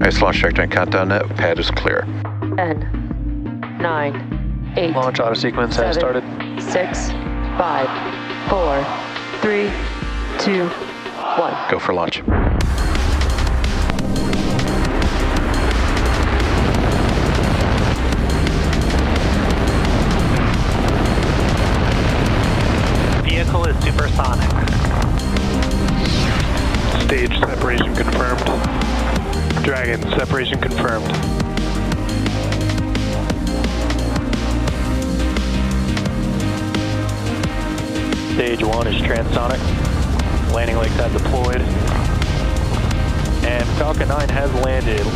Nice launch trajectory and countdown net. Pad is clear. 10, 9, 8. Launch auto sequence has started. 6, 5, 4, 3, 2, 1. Go for launch. Vehicle is supersonic. Stage separation confirmed. Dragon, separation confirmed. Stage 1 is transonic. Landing legs have deployed. And Falcon 9 has landed.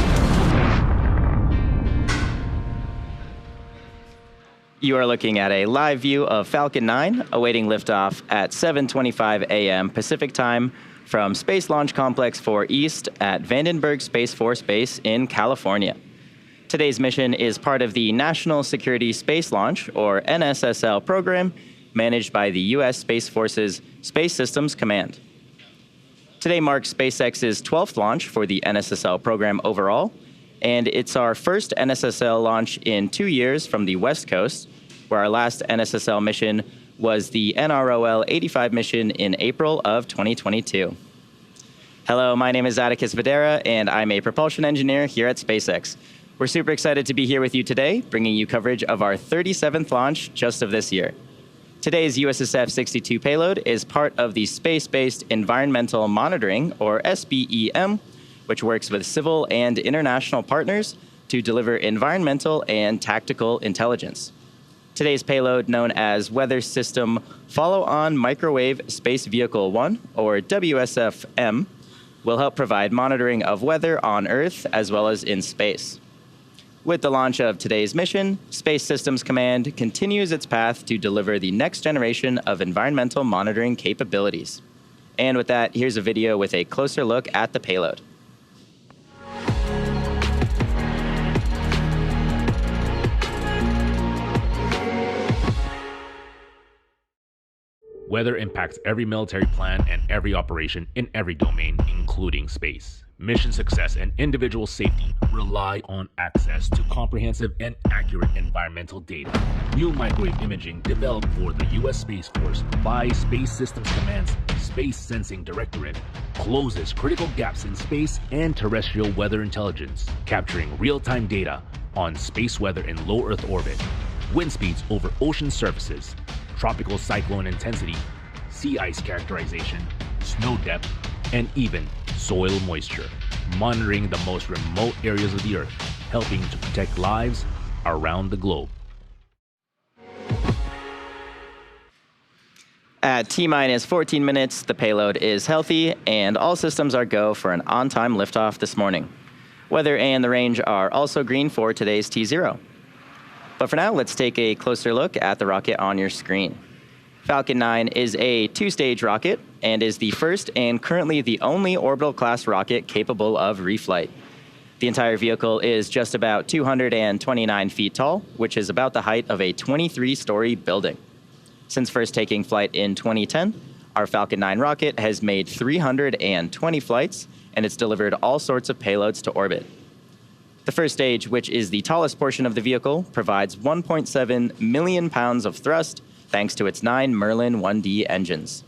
You are looking at a live view of Falcon 9 awaiting liftoff at 7:25 a.m. Pacific Time from Space Launch Complex 4 East at Vandenberg Space Force Base in California. Today's mission is part of the National Security Space Launch, or NSSL program, managed by the U.S. Space Force's Space Systems Command. Today marks SpaceX's 12th launch for the NSSL program overall, and it's our first NSSL launch in 2 years from the West Coast, where our last NSSL mission was the NROL 85 mission in April of 2022. Hello, my name is Atticus Videra, and I'm a propulsion engineer here at SpaceX. We're super excited to be here with you today, bringing you coverage of our 37th launch just of this year. Today's USSF-62 payload is part of the Space-Based Environmental Monitoring, or SBEM, which works with civil and international partners to deliver environmental and tactical intelligence. Today's payload, known as Weather System Follow-on Microwave Space Vehicle 1, or WSF-M, will help provide monitoring of weather on Earth as well as in space. With the launch of today's mission, Space Systems Command continues its path to deliver the next generation of environmental monitoring capabilities. And with that, here's a video with a closer look at the payload. Weather impacts every military plan and every operation in every domain, including space. Mission success and individual safety rely on access to comprehensive and accurate environmental data. New microwave imaging developed for the U.S. Space Force by Space Systems Command's Space Sensing Directorate closes critical gaps in space and terrestrial weather intelligence, capturing real-time data on space weather in low Earth orbit, wind speeds over ocean surfaces, tropical cyclone intensity, sea ice characterization, snow depth, and even soil moisture, monitoring the most remote areas of the Earth, helping to protect lives around the globe. At T-minus 14 minutes, the payload is healthy, and all systems are go for an on-time liftoff this morning. Weather and the range are also green for today's T0. But for now, let's take a closer look at the rocket on your screen. Falcon 9 is a two-stage rocket and is the first and currently the only orbital-class rocket capable of reflight. The entire vehicle is just about 229 feet tall, which is about the height of a 23-story building. Since first taking flight in 2010, our Falcon 9 rocket has made 320 flights, and it's delivered all sorts of payloads to orbit. The first stage, which is the tallest portion of the vehicle, provides 1.7 million pounds of thrust thanks to its 9 Merlin 1D engines.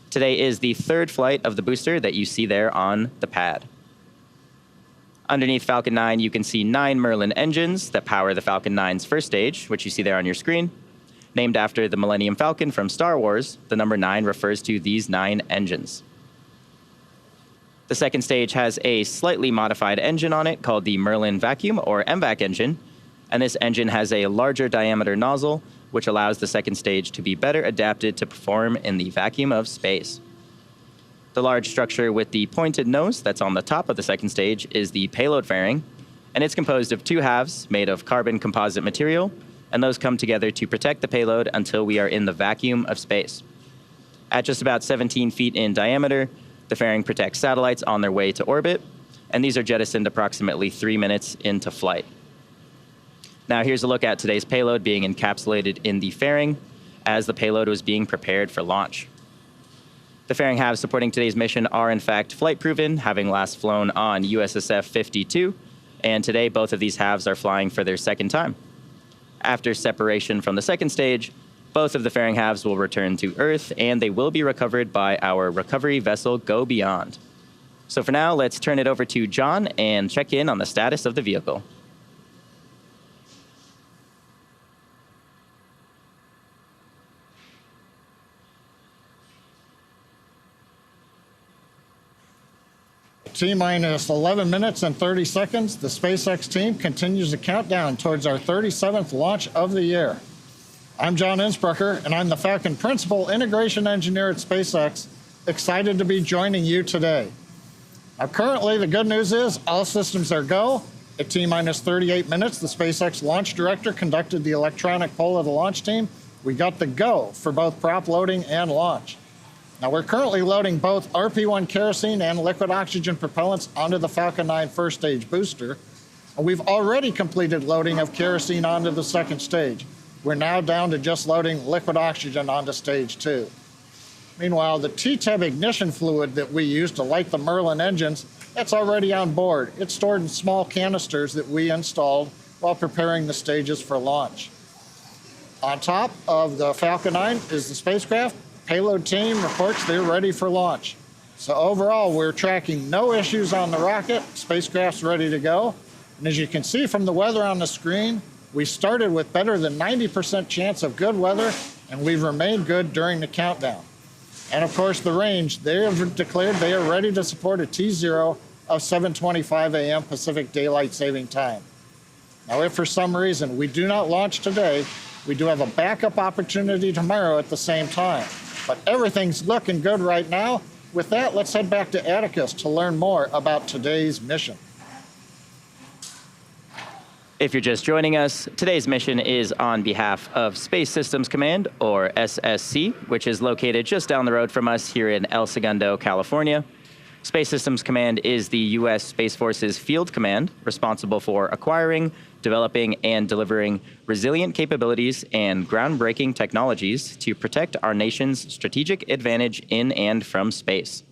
Today is the third flight of the booster that you see there on the pad. Underneath Falcon 9, you can see 9 Merlin engines that power the Falcon 9's first stage, which you see there on your screen. Named after the Millennium Falcon from Star Wars, the number 9 refers to these 9 engines. The second stage has a slightly modified engine on it called the Merlin Vacuum, or MVAC engine, and this engine has a larger diameter nozzle, which allows the second stage to be better adapted to perform in the vacuum of space. The large structure with the pointed nose that's on the top of the second stage is the payload fairing, and it's composed of 2 halves made of carbon composite material, and those come together to protect the payload until we are in the vacuum of space. At just about 17 feet in diameter, the fairing protects satellites on their way to orbit, and these are jettisoned approximately 3 minutes into flight. Now here's a look at today's payload being encapsulated in the fairing as the payload was being prepared for launch. The fairing halves supporting today's mission are in fact flight proven, having last flown on USSF-62, and today both of these halves are flying for their second time. After separation from the second stage, both of the fairing halves will return to Earth, and they will be recovered by our recovery vessel Go Beyond. So for now, let's turn it over to John and check in on the status of the vehicle. T-minus 11 minutes and 30 seconds, the SpaceX team continues to count down towards our 37th launch of the year. I'm John Innsbrucker, and I'm the Falcon Principal Integration Engineer at SpaceX, excited to be joining you today. Now, currently, the good news is all systems are go. At T-minus 38 minutes, the SpaceX launch director conducted the electronic poll of the launch team. We got the go for both prop loading and launch. Now, we're currently loading both RP-1 kerosene and liquid oxygen propellants onto the Falcon 9 first stage booster. And we've already completed loading of kerosene onto the second stage. We're now down to just loading liquid oxygen onto stage 2. Meanwhile, the TTEB ignition fluid that we use to light the Merlin engines, that's already on board. It's stored in small canisters that we installed while preparing the stages for launch. On top of the Falcon 9 is the spacecraft. Payload team reports they're ready for launch. So overall, we're tracking no issues on the rocket. Spacecraft's ready to go. And as you can see from the weather on the screen, we started with better than 90% chance of good weather, and we've remained good during the countdown. And of course, the range, they have declared they are ready to support a T0 of 7:25 a.m. Pacific Daylight Saving Time. Now, if for some reason we do not launch today, we do have a backup opportunity tomorrow at the same time. But everything's looking good right now. With that, let's head back to Atticus to learn more about today's mission. If you're just joining us, today's mission is on behalf of Space Systems Command, or SSC, which is located just down the road from us here in El Segundo, California. Space Systems Command is the U.S. Space Force's field command, responsible for acquiring, developing, and delivering resilient capabilities and groundbreaking technologies to protect our nation's strategic advantage in and from space.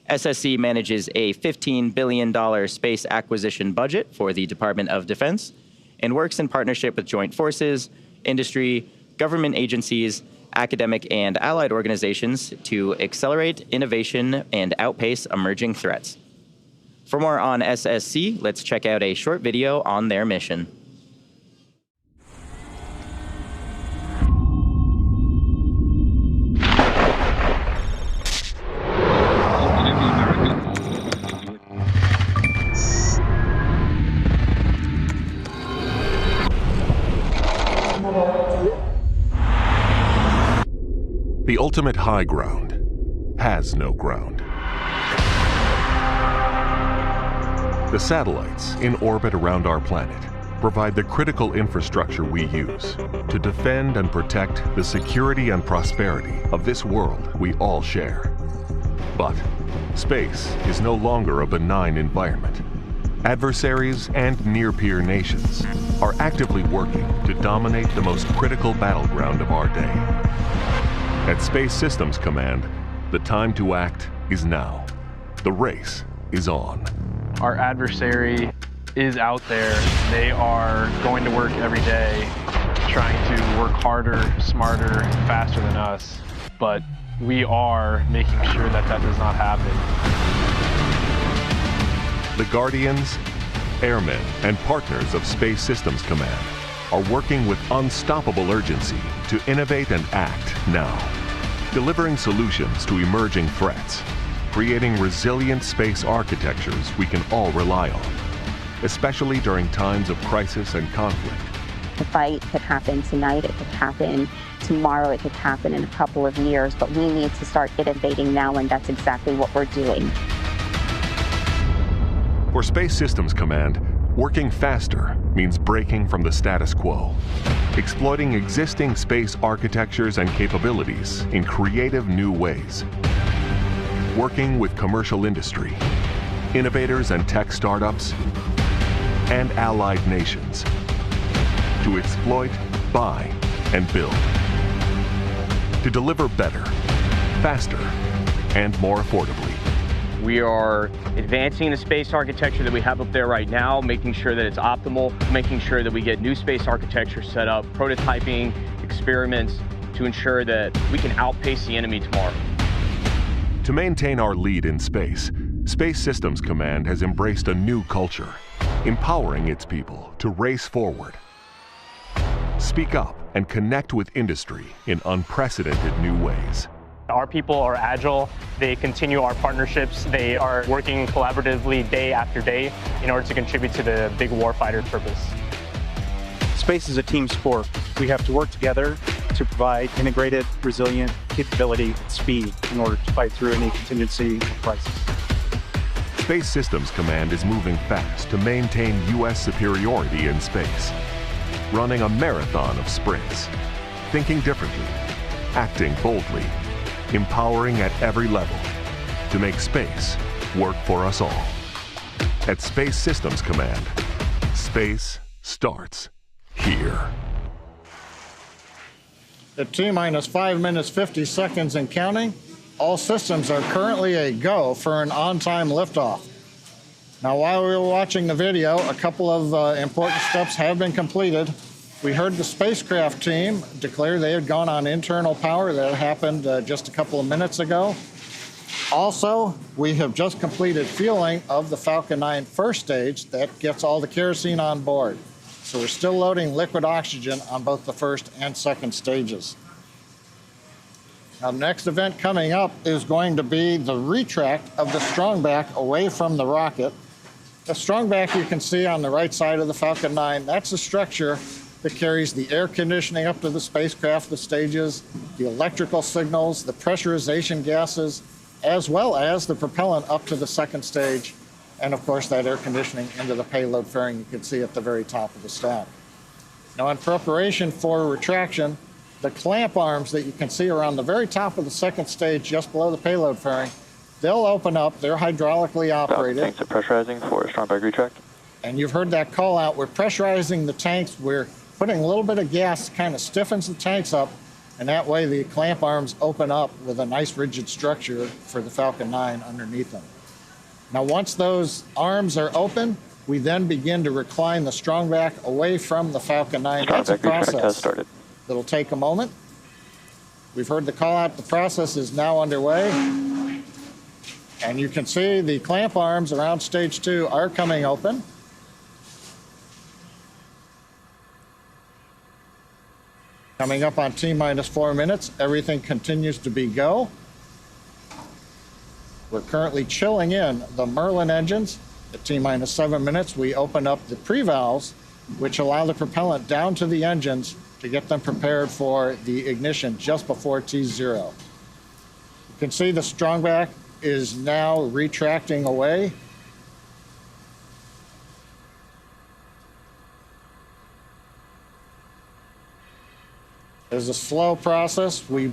SSC manages a $15 billion space acquisition budget for the Department of Defense and works in partnership with joint forces, industry, government agencies, academic and allied organizations to accelerate innovation and outpace emerging threats. For more on SSC, let's check out a short video on their mission. The ultimate high ground has no ground. The satellites in orbit around our planet provide the critical infrastructure we use to defend and protect the security and prosperity of this world we all share. But space is no longer a benign environment. Adversaries and near-peer nations are actively working to dominate the most critical battleground of our day. At Space Systems Command, the time to act is now. The race is on. Our adversary is out there. They are going to work every day, trying to work harder, smarter, faster than us. But we are making sure that that does not happen. The Guardians, airmen, and partners of Space Systems Command are working with unstoppable urgency to innovate and act now, delivering solutions to emerging threats, creating resilient space architectures we can all rely on, especially during times of crisis and conflict. The fight could happen tonight, it could happen tomorrow, it could happen in a couple of years, but we need to start innovating now, and that's exactly what we're doing. For Space Systems Command, working faster means breaking from the status quo, exploiting existing space architectures and capabilities in creative new ways, working with commercial industry, innovators and tech startups, and allied nations to exploit, buy, and build. To deliver better, faster, and more affordably. We are advancing the space architecture that we have up there right now, making sure that it's optimal, making sure that we get new space architecture set up, prototyping, experiments to ensure that we can outpace the enemy tomorrow. To maintain our lead in space, Space Systems Command has embraced a new culture, empowering its people to race forward. Speak up and connect with industry in unprecedented new ways. Our people are agile. They continue our partnerships. They are working collaboratively day after day in order to contribute to the big warfighter purpose. Space is a team sport. We have to work together to provide integrated, resilient capability and speed in order to fight through any contingency or crisis. Space Systems Command is moving fast to maintain U.S. superiority in space, running a marathon of sprints, thinking differently, acting boldly, empowering at every level to make space work for us all. At Space Systems Command, space starts here. At T-minus 5 minutes 50 seconds and counting, all systems are currently a go for an on-time liftoff. Now, while we were watching the video, a couple of important steps have been completed. We heard the spacecraft team declare they had gone on internal power. That happened just a couple of minutes ago. Also, we have just completed fueling of the Falcon 9 first stage. That gets all the kerosene on board. So we're still loading liquid oxygen on both the first and second stages. Now, the next event coming up is going to be the retract of the strongback away from the rocket. The strongback you can see on the right side of the Falcon 9, that's the structure that carries the air conditioning up to the spacecraft, the stages, the electrical signals, the pressurization gases, as well as the propellant up to the second stage, and of course that air conditioning into the payload fairing you can see at the very top of the stack. Now, in preparation for retraction, the clamp arms that you can see around the very top of the second stage, just below the payload fairing, they'll open up. They're hydraulically operated. Tanks are pressurizing for strongback retract. And you've heard that call out. We're pressurizing the tanks. We're putting a little bit of gas, kind of stiffens the tanks up, and that way the clamp arms open up with a nice rigid structure for the Falcon 9 underneath them. Now, once those arms are open, we then begin to recline the strongback away from the Falcon 9. That's a process that'll take a moment. We've heard the call out. The process is now underway. And you can see the clamp arms around stage 2 are coming open. Coming up on T-minus 4 minutes, everything continues to be go. We're currently chilling in the Merlin engines. At T-minus 7 minutes, we open up the pre-valves, which allow the propellant down to the engines to get them prepared for the ignition just before T0. You can see the strongback is now retracting away. It's a slow process. We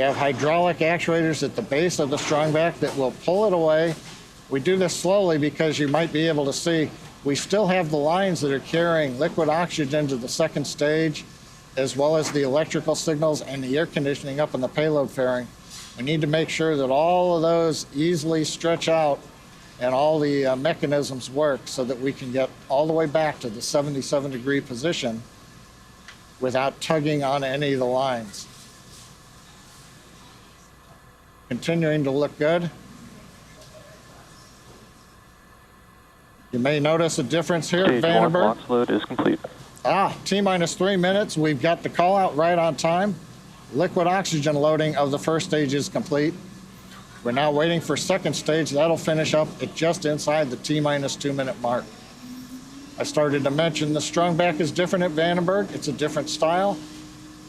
have hydraulic actuators at the base of the strongback that will pull it away. We do this slowly because you might be able to see we still have the lines that are carrying liquid oxygen to the second stage, as well as the electrical signals and the air conditioning up in the payload fairing. We need to make sure that all of those easily stretch out and all the mechanisms work so that we can get all the way back to the 77-degree position without tugging on any of the lines. Continuing to look good. You may notice a difference here at Vandenberg. Launch load is complete. T-minus 3 minutes. We've got the call out right on time. Liquid oxygen loading of the first stage is complete. We're now waiting for second stage. That'll finish up at just inside the T-minus 2 minute mark. I started to mention the strongback is different at Vandenberg. It's a different style.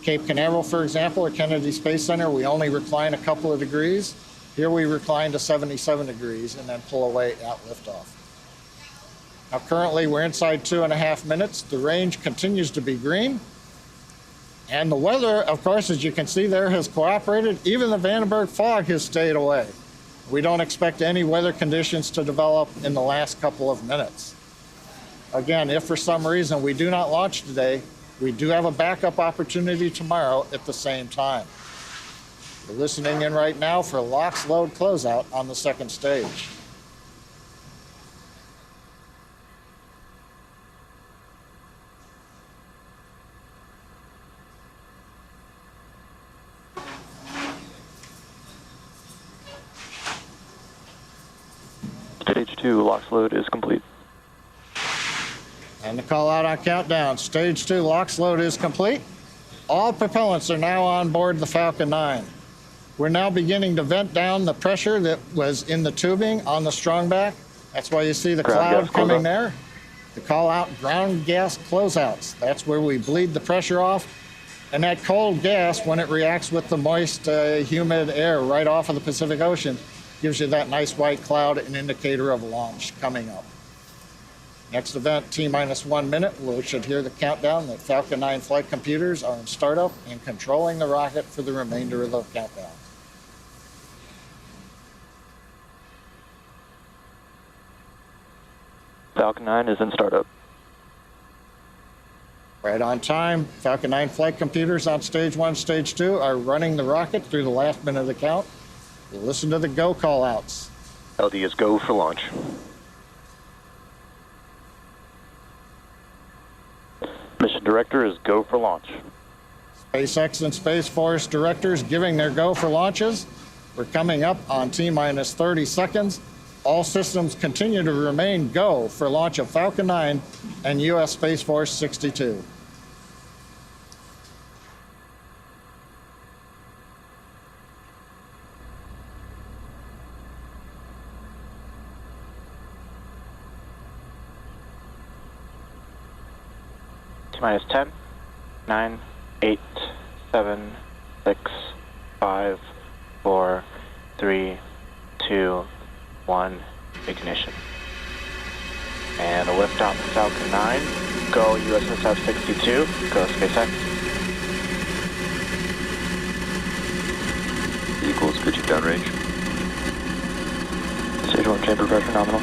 Cape Canaveral, for example, at Kennedy Space Center, we only recline a couple of degrees. Here we recline to 77 degrees and then pull away at liftoff. Now currently we're inside 2.5 minutes. The range continues to be green. And the weather, of course, as you can see there, has cooperated. Even the Vandenberg fog has stayed away. We don't expect any weather conditions to develop in the last couple of minutes. Again, if for some reason we do not launch today, we do have a backup opportunity tomorrow at the same time. We're listening in right now for LOX load closeout on the second stage. Stage 2 LOX load is complete. And the call out on countdown. Stage 2 LOX load is complete. All propellants are now on board the Falcon 9. We're now beginning to vent down the pressure that was in the tubing on the strongback. That's why you see the cloud coming there. The call out ground gas closeouts. That's where we bleed the pressure off. And that cold gas, when it reacts with the moist, humid air right off of the Pacific Ocean, gives you that nice white cloud, an indicator of launch coming up. Next event, T-minus 1 minute. We should hear the countdown that Falcon 9 flight computers are in startup and controlling the rocket for the remainder of the countdown. Falcon 9 is in startup. Right on time. Falcon 9 flight computers on stage 1, stage 2 are running the rocket through the last minute of the count. We'll listen to the go call outs. LD is go for launch. Mission director is go for launch. SpaceX and Space Force directors giving their go for launches. We're coming up on T-minus 30 seconds. All systems continue to remain go for launch of Falcon 9 and US Space Force 62. T-minus 10, 9, 8, 7, 6, 5, 4, 3, 2, 1, ignition. And a liftoff of Falcon 9, go USSF-62, go SpaceX. Equals crew chief downrange. Stage 1 chamber pressure nominal.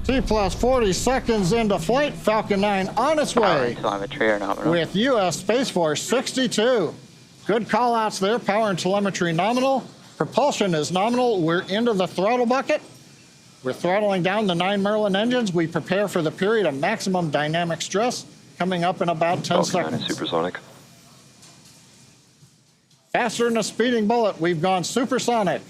T plus 40 seconds into flight, Falcon 9 on its way Telemetry or nominal. with US Space Force 62. Good call outs there, power and telemetry nominal. Propulsion is nominal. We're into the throttle bucket. We're throttling down the 9 Merlin engines. We prepare for the period of maximum dynamic stress coming up in about 10 Falcon 9 is seconds. supersonic. Faster than a speeding bullet, we've gone supersonic.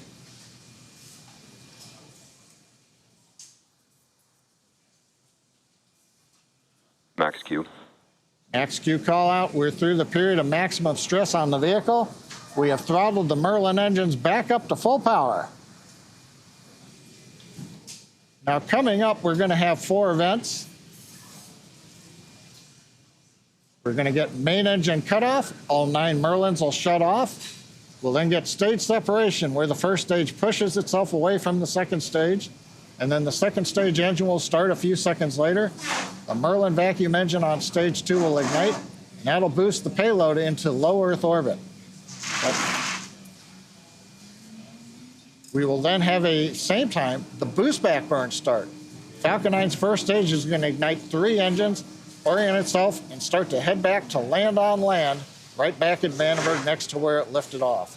Max Q. Max Q call out. We're through the period of maximum stress on the vehicle. We have throttled the Merlin engines back up to full power. Now coming up, we're going to have 4 events. We're going to get main engine cutoff. All 9 Merlins will shut off. We'll then get stage separation, where the first stage pushes itself away from the second stage. And then the second stage engine will start a few seconds later. The Merlin vacuum engine on stage 2 will ignite, and that'll boost the payload into low Earth orbit. We will then have same time, the boost back burn start. Falcon 9's first stage is going to ignite 3 engines, orient itself, and start to head back to land on land, right back at Vandenberg next to where it lifted off.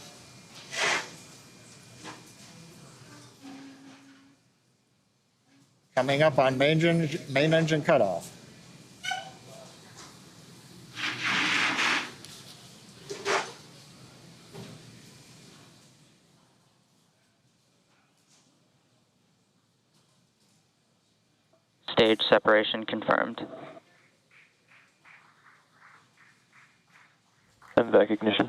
Coming up on main engine cutoff. Stage separation confirmed. And vac ignition.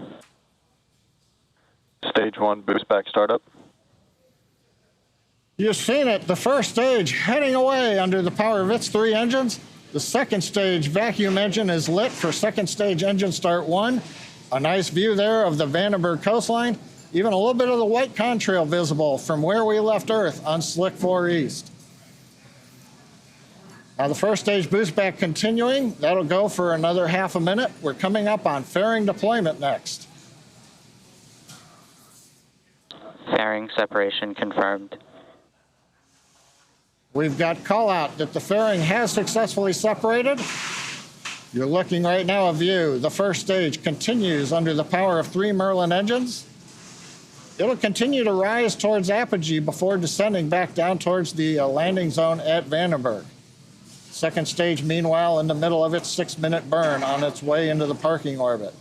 Stage 1 boost back startup. You've seen it, the first stage heading away under the power of its 3 engines. The second stage vacuum engine is lit for second stage engine start 1. A nice view there of the Vandenberg coastline. Even a little bit of the white contrail visible from where we left Earth on Slick 4 East. Now the first stage boost back continuing. That'll go for another half a minute. We're coming up on fairing deployment next. Fairing separation confirmed. We've got call out that the fairing has successfully separated. You're looking right now a view. The first stage continues under the power of 3 Merlin engines. It'll continue to rise towards apogee before descending back down towards the landing zone at Vandenberg. Second stage, meanwhile, in the middle of its 6-minute burn on its way into the parking orbit.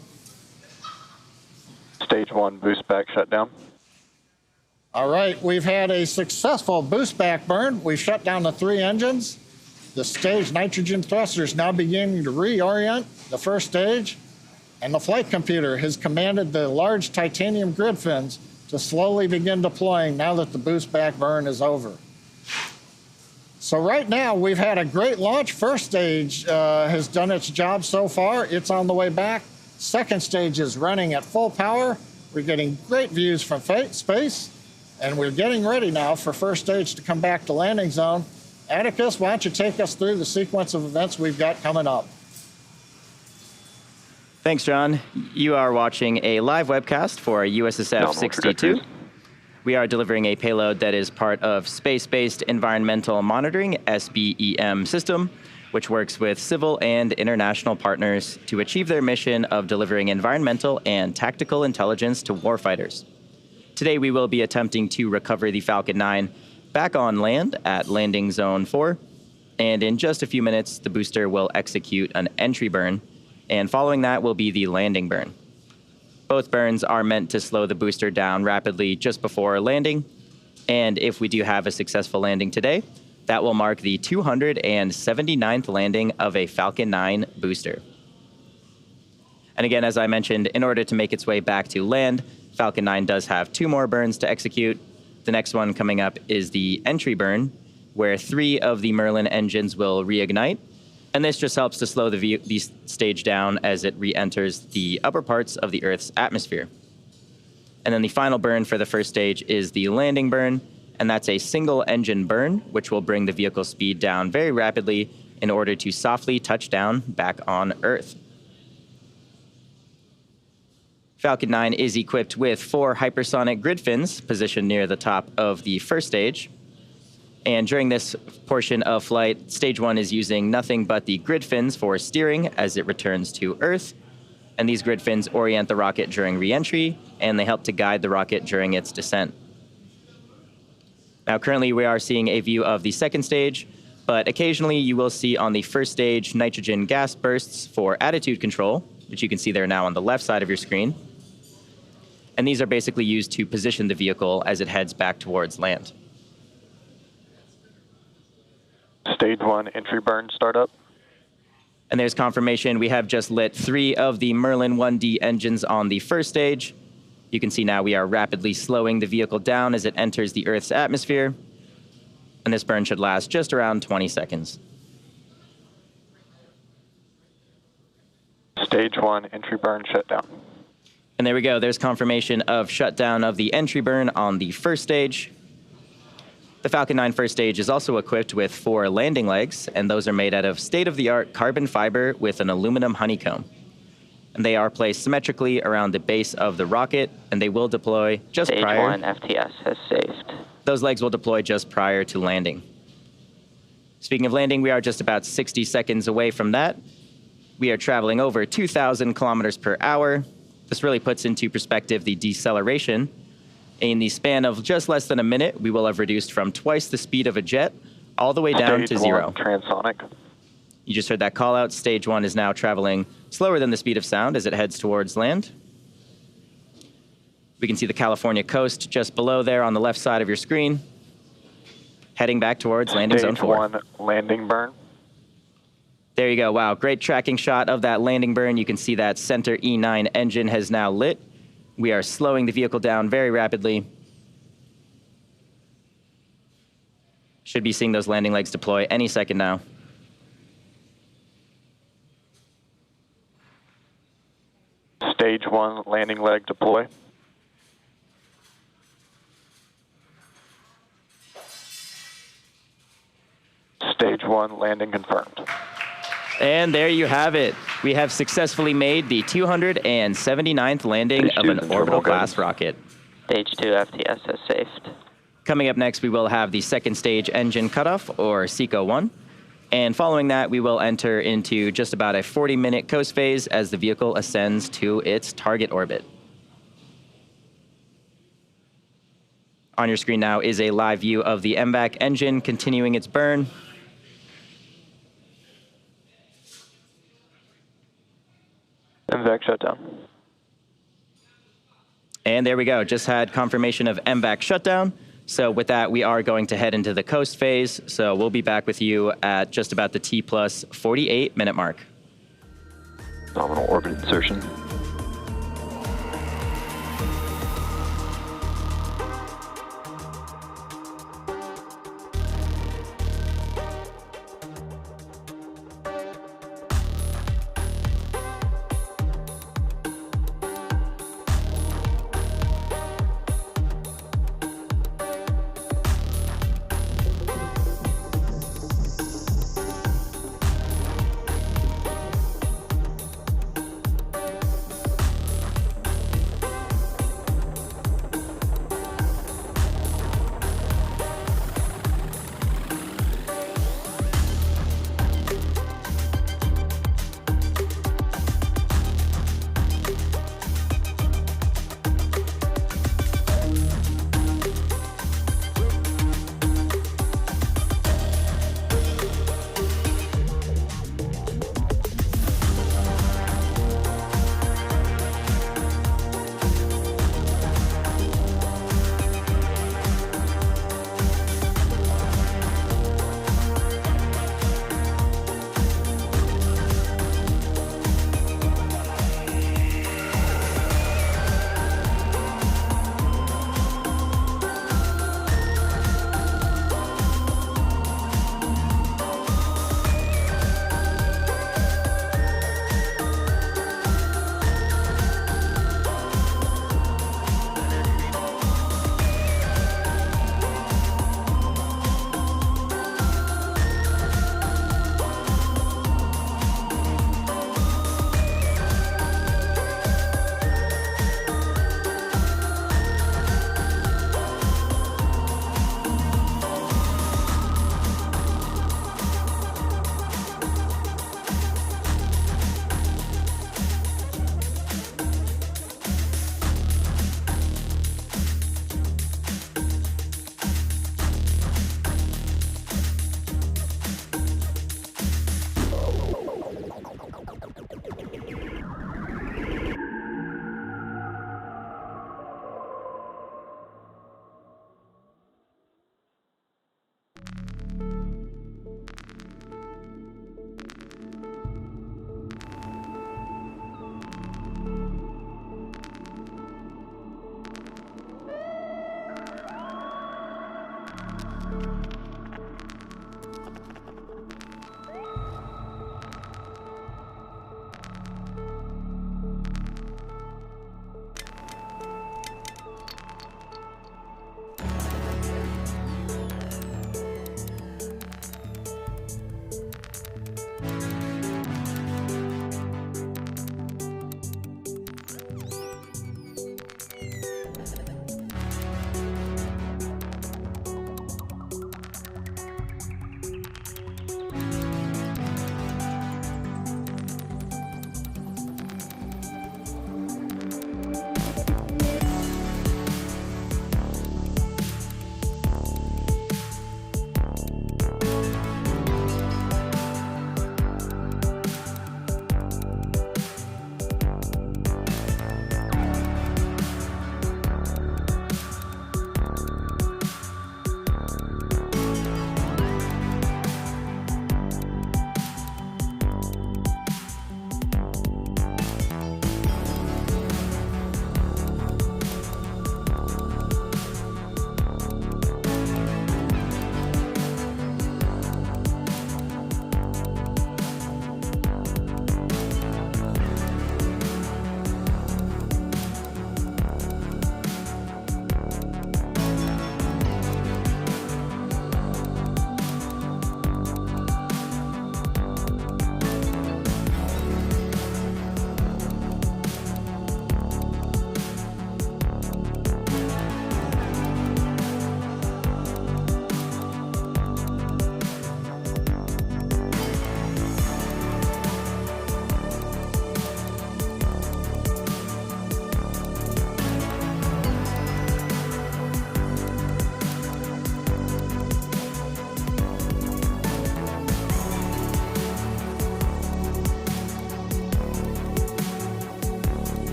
Stage 1 boost back shutdown. All right, we've had a successful boost back burn. We've shut down the 3 engines. The stage nitrogen thrusters now beginning to reorient the first stage, and the flight computer has commanded the large titanium grid fins to slowly begin deploying now that the boost back burn is over. So right now we've had a great launch. First stage has done its job so far. It's on the way back. Second stage is running at full power. We're getting great views from space. And we're getting ready now for first stage to come back to landing zone. Atticus, why don't you take us through the sequence of events we've got coming up? Thanks, John. You are watching a live webcast for USSF-62. We are delivering a payload that is part of Space-Based Environmental Monitoring, SBEM system, which works with civil and international partners to achieve their mission of delivering environmental and tactical intelligence to warfighters. Today, we will be attempting to recover the Falcon 9 back on land at Landing Zone 4, and in just a few minutes, the booster will execute an entry burn, and following that will be the landing burn. Both burns are meant to slow the booster down rapidly just before landing, and if we do have a successful landing today, that will mark the 279th landing of a Falcon 9 booster. And again, as I mentioned, in order to make its way back to land, Falcon 9 does have 2 more burns to execute. The next one coming up is the entry burn, where 3 of the Merlin engines will reignite. And this just helps to slow the stage down as it re-enters the upper parts of the Earth's atmosphere. And then the final burn for the first stage is the landing burn, and that's a single engine burn, which will bring the vehicle speed down very rapidly in order to softly touch down back on Earth. Falcon 9 is equipped with 4 hypersonic grid fins positioned near the top of the first stage. And during this portion of flight, stage 1 is using nothing but the grid fins for steering as it returns to Earth. And these grid fins orient the rocket during re-entry, and they help to guide the rocket during its descent. Now, currently we are seeing a view of the second stage, but occasionally you will see on the first stage nitrogen gas bursts for attitude control, which you can see there now on the left side of your screen. And these are basically used to position the vehicle as it heads back towards land. Stage 1 entry burn startup. And there's confirmation. We have just lit 3 of the Merlin 1D engines on the first stage. You can see now we are rapidly slowing the vehicle down as it enters the Earth's atmosphere. And this burn should last just around 20 seconds. Stage 1 entry burn shutdown. And there we go. There's confirmation of shutdown of the entry burn on the first stage. The Falcon 9 first stage is also equipped with 4 landing legs, and those are made out of state-of-the-art carbon fiber with an aluminum honeycomb. And they are placed symmetrically around the base of the rocket, and they will deploy just prior. Stage 1 FTS has saved. Those legs will deploy just prior to landing. Speaking of landing, we are just about 60 seconds away from that. We are traveling over 2,000 kilometers per hour. This really puts into perspective the deceleration. In the span of just less than a minute, we will have reduced from twice the speed of a jet all the way down to 0. Transonic. You just heard that call out. Stage 1 is now traveling slower than the speed of sound as it heads towards land. We can see the California coast just below there on the left side of your screen, heading back towards landing zone 4. Stage 1 landing burn. There you go. Wow, great tracking shot of that landing burn. You can see that center E9 engine has now lit. We are slowing the vehicle down very rapidly. Should be seeing those landing legs deploy any second now. Stage 1 landing leg deploy. 1 landing confirmed. And there you have it. We have successfully made the 279th landing of an orbital class rocket. Stage 2 FTS has safed. Coming up next, we will have the second stage engine cutoff, or SECO 1. And following that, we will enter into just about a 40-minute coast phase as the vehicle ascends to its target orbit. On your screen now is a live view of the MVAC engine continuing its burn. MVAC shutdown. And there we go, just had confirmation of MVAC shutdown. So with that, we are going to head into the coast phase. So we'll be back with you at just about the T plus 48 minute mark. Nominal orbit insertion.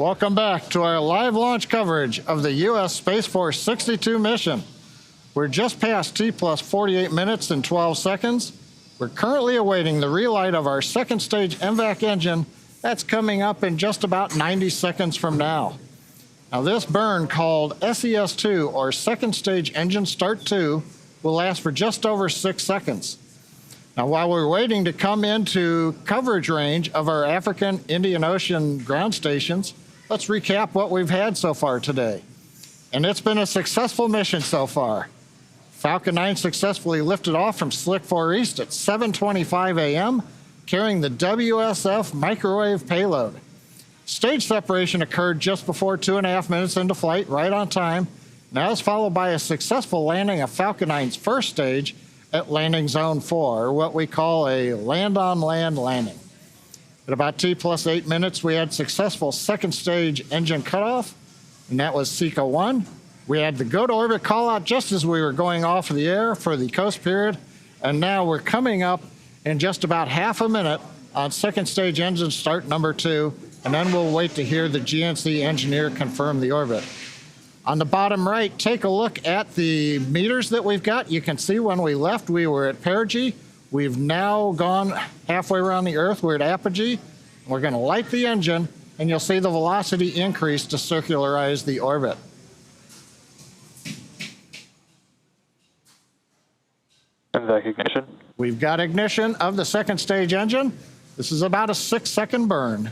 Welcome back to our live launch coverage of the U.S. Space Force 62 mission. We're just past T plus 48 minutes and 12 seconds. We're currently awaiting the relight of our second stage MVAC engine. That's coming up in just about 90 seconds from now. Now this burn, called SES-2, or Second Stage Engine Start 2, will last for just over 6 seconds. Now while we're waiting to come into coverage range of our African Indian Ocean ground stations, let's recap what we've had so far today. And it's been a successful mission so far. Falcon 9 successfully lifted off from Slick 4 East at 7:25 a.m., carrying the WSF microwave payload. Stage separation occurred just before 2.5 minutes into flight, right on time. Now it's followed by a successful landing of Falcon 9's first stage at landing zone 4, or what we call a land-on-land landing. At about T+8 minutes, we had successful second stage engine cutoff, and that was SECA 1. We had the go to orbit call out just as we were going off of the air for the coast period, and now we're coming up in just about half a minute on second stage engine start number 2, and then we'll wait to hear the GNC engineer confirm the orbit. On the bottom right, take a look at the meters that we've got. You can see when we left, we were at perigee. We've now gone halfway around the Earth. We're at apogee. We're going to light the engine, and you'll see the velocity increase to circularize the orbit. And back ignition. We've got ignition of the second stage engine. This is about a 6-second burn.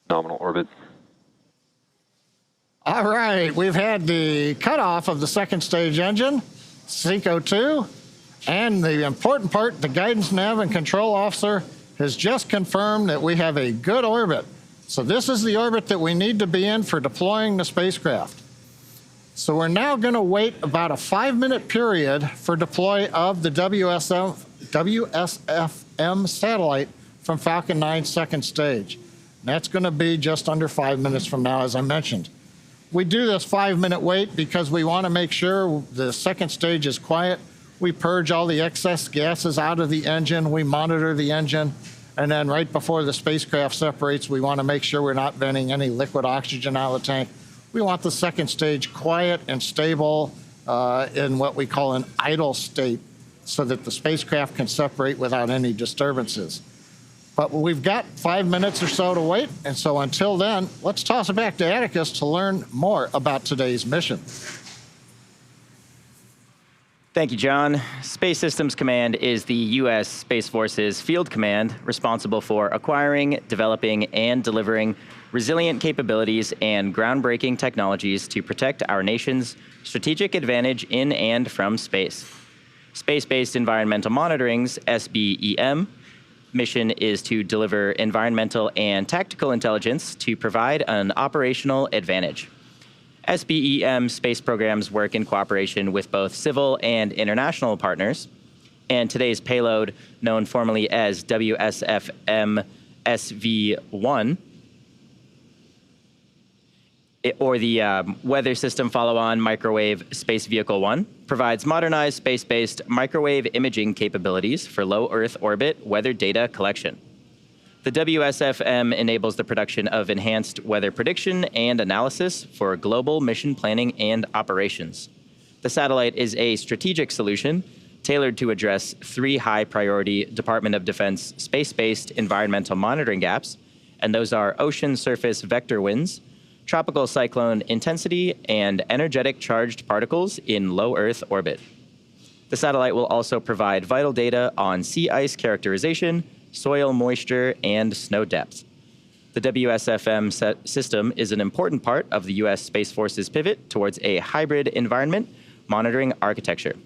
Nominal orbit. All right, we've had the cutoff of the second stage engine, SECO 2, and the important part, the guidance nav and control officer has just confirmed that we have a good orbit. So this is the orbit that we need to be in for deploying the spacecraft. So we're now going to wait about a 5-minute period for deploy of the WSF-M satellite from Falcon 9 second stage. And that's going to be just under 5 minutes from now, as I mentioned. We do this 5-minute wait because we want to make sure the second stage is quiet. We purge all the excess gases out of the engine. We monitor the engine. And then right before the spacecraft separates, we want to make sure we're not venting any liquid oxygen out of the tank. We want the second stage quiet and stable in what we call an idle state so that the spacecraft can separate without any disturbances. But we've got 5 minutes or so to wait, and so until then, let's toss it back to Atticus to learn more about today's mission. Thank you, John. Space Systems Command is the U.S. Space Force's field command responsible for acquiring, developing, and delivering resilient capabilities and groundbreaking technologies to protect our nation's strategic advantage in and from space. Space-Based Environmental Monitoring's SBEM mission is to deliver environmental and tactical intelligence to provide an operational advantage. SBEM space programs work in cooperation with both civil and international partners, and today's payload, known formally as WSF-M SV-1, or the Weather System Follow-On Microwave Space Vehicle 1, provides modernized space-based microwave imaging capabilities for low Earth orbit weather data collection. The WSF-M enables the production of enhanced weather prediction and analysis for global mission planning and operations. The satellite is a strategic solution tailored to address 3 high-priority Department of Defense space-based environmental monitoring gaps, and those are ocean surface vector winds, tropical cyclone intensity, and energetic charged particles in low Earth orbit. The satellite will also provide vital data on sea ice characterization, soil moisture, and snow depth. The WSF-M system is an important part of the U.S. Space Force's pivot towards a hybrid environment monitoring architecture.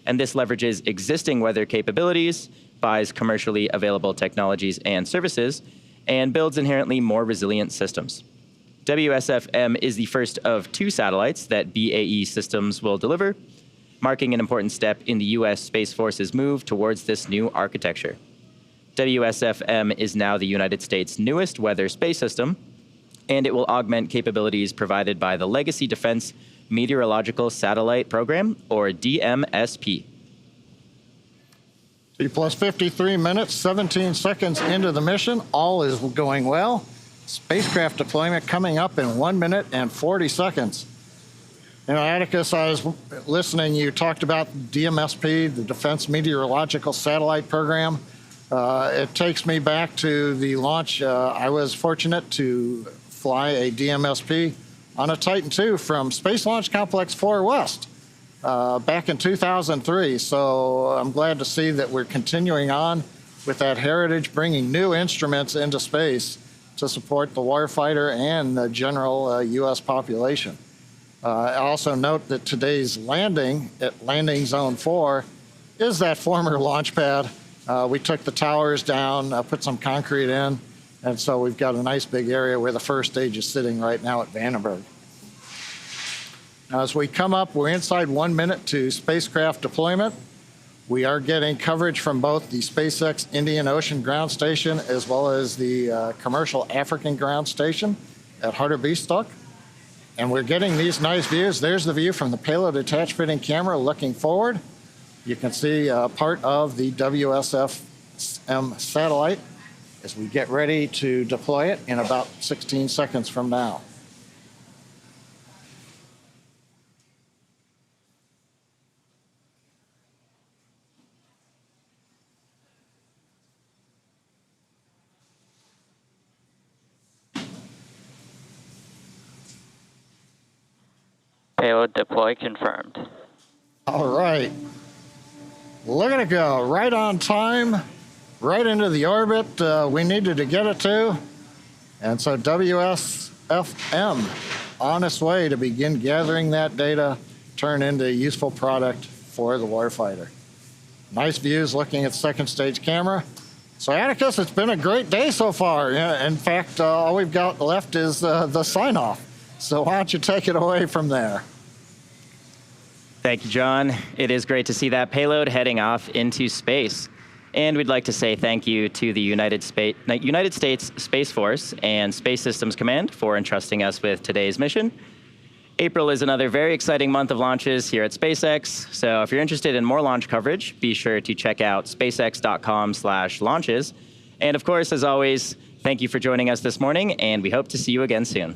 And this leverages existing weather capabilities, buys commercially available technologies and services, and builds inherently more resilient systems. WSF-M is the first of 2 satellites that BAE Systems will deliver, marking an important step in the U.S. Space Force's move towards this new architecture. WSF-M is now the United States' newest weather space system, and it will augment capabilities provided by the Legacy Defense Meteorological Satellite Program, or DMSP. T plus 53 minutes, 17 seconds into the mission. All is going well. Spacecraft deployment coming up in 1 minute and 40 seconds. You know, Atticus, I was listening, you talked about DMSP, the Defense Meteorological Satellite Program. It takes me back to the launch. I was fortunate to fly a DMSP on a Titan II from Space Launch Complex 4 West back in 2003. So I'm glad to see that we're continuing on with that heritage, bringing new instruments into space to support the warfighter and the general U.S. population. I also note that today's landing at Landing Zone 4 is that former launch pad. We took the towers down, put some concrete in, and so we've got a nice big area where the first stage is sitting right now at Vandenberg. Now, as we come up, we're inside 1 minute to spacecraft deployment. We are getting coverage from both the SpaceX Indian Ocean Ground Station as well as the commercial African ground station at Harderbeestok. And we're getting these nice views. There's the view from the payload attach fitting camera looking forward. You can see part of the WSF-M satellite as we get ready to deploy it in about 16 seconds from now. Payload deploy confirmed. All right. Look at it go. Right on time, right into the orbit we needed to get it to. And so WSF-M on its way to begin gathering that data, turn into a useful product for the warfighter. Nice views looking at second stage camera. So Atticus, it's been a great day so far. In fact, all we've got left is the sign-off. So why don't you take it away from there? Thank you, John. It is great to see that payload heading off into space. And we'd like to say thank you to the United States Space Force and Space Systems Command for entrusting us with today's mission. April is another very exciting month of launches here at SpaceX. So if you're interested in more launch coverage, be sure to check out spacex.com/launches. And of course, as always, thank you for joining us this morning, and we hope to see you again soon.